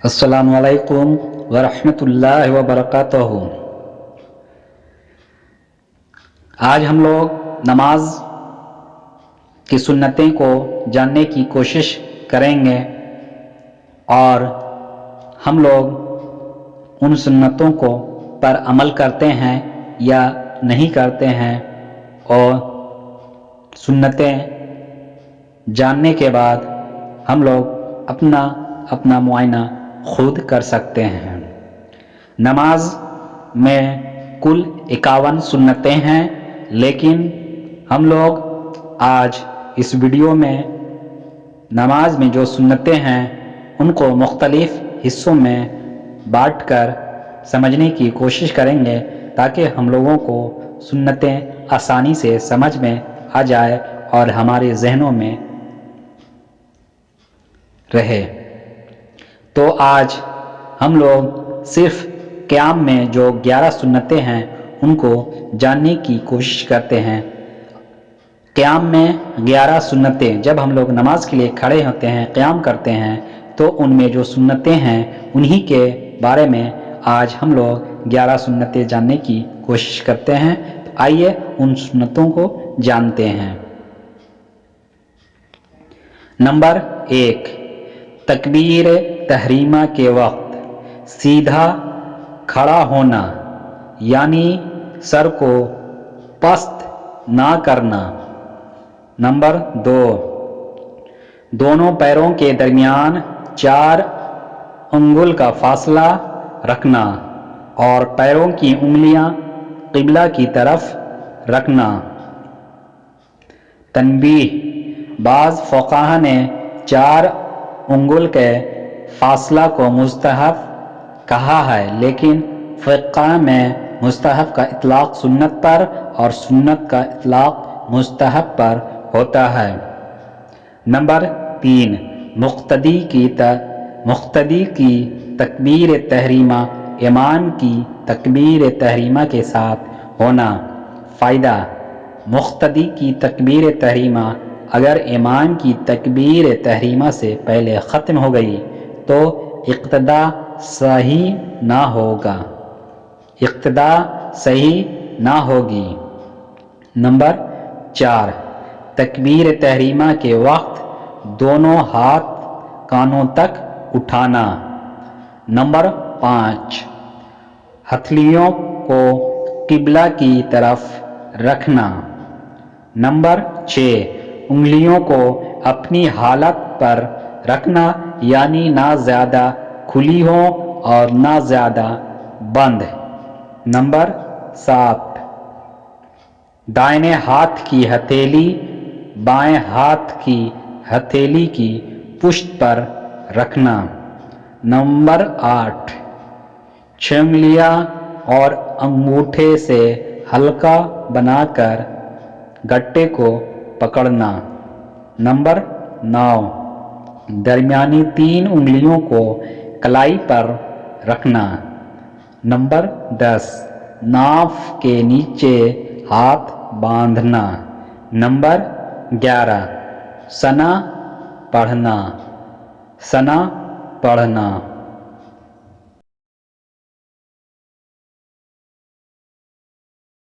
السلام علیکم ورحمۃ اللہ وبرکاتہ۔ آج ہم لوگ نماز کی سنتیں کو جاننے کی کوشش کریں گے اور ہم لوگ ان سنتوں کو پر عمل کرتے ہیں یا نہیں کرتے ہیں، اور سنتیں جاننے کے بعد ہم لوگ اپنا معائنہ خود کر سکتے ہیں۔ نماز میں کل 51 سنتیں ہیں، لیکن ہم لوگ آج اس ویڈیو میں نماز میں جو سنتیں ہیں ان کو مختلف حصوں میں بانٹ کر سمجھنے کی کوشش کریں گے، تاکہ ہم لوگوں کو سنتیں آسانی سے سمجھ میں آ جائے اور ہمارے ذہنوں میں رہے۔ تو آج ہم لوگ صرف قیام میں جو 11 سنتیں ہیں ان کو جاننے کی کوشش کرتے ہیں۔ قیام میں 11 سنتیں، جب ہم لوگ نماز کے لیے کھڑے ہوتے ہیں، قیام کرتے ہیں، تو ان میں جو سنتیں ہیں انہی کے بارے میں آج ہم لوگ 11 سنتیں جاننے کی کوشش کرتے ہیں۔ تو آئیے ان سنتوں کو جانتے ہیں۔ نمبر 1، تکبیر تحریمہ کے وقت سیدھا کھڑا ہونا، یعنی سر کو پست نہ کرنا۔ نمبر 2، دونوں پیروں کے درمیان 4 انگل کا فاصلہ رکھنا اور پیروں کی انگلیاں قبلہ کی طرف رکھنا۔ تنبیہ: بعض فقہا نے 4 انگل کے فاصلہ کو مستحب کہا ہے، لیکن فقہ میں مستحب کا اطلاق سنت پر اور سنت کا اطلاق مستحب پر ہوتا ہے۔ نمبر 3، مقتدی کی تکبیر تحریمہ امام کی تکبیر تحریمہ کے ساتھ ہونا۔ فائدہ: مقتدی کی تکبیر تحریمہ اگر امام کی تکبیر تحریمہ سے پہلے ختم ہو گئی تو اقتداء صحیح نہ ہوگی۔ نمبر 4، تکبیر تحریمہ کے وقت دونوں ہاتھ کانوں تک اٹھانا۔ نمبر 5، ہتھیلیوں کو قبلہ کی طرف رکھنا۔ نمبر 6، انگلیوں کو اپنی حالت پر رکھنا، یعنی نہ زیادہ کھلی ہوں اور نہ زیادہ بند۔ نمبر 7، دائیں ہاتھ کی ہتھیلی بائیں ہاتھ کی ہتھیلی کی پشت پر رکھنا۔ نمبر 8، 6 انگلیاں اور انگوٹھے سے حلقہ بنا کر گٹے کو پکڑنا۔ نمبر 9، درمیانی 3 انگلیوں کو کلائی پر رکھنا۔ نمبر 10، ناف کے نیچے ہاتھ باندھنا۔ نمبر 11، ثنا پڑھنا۔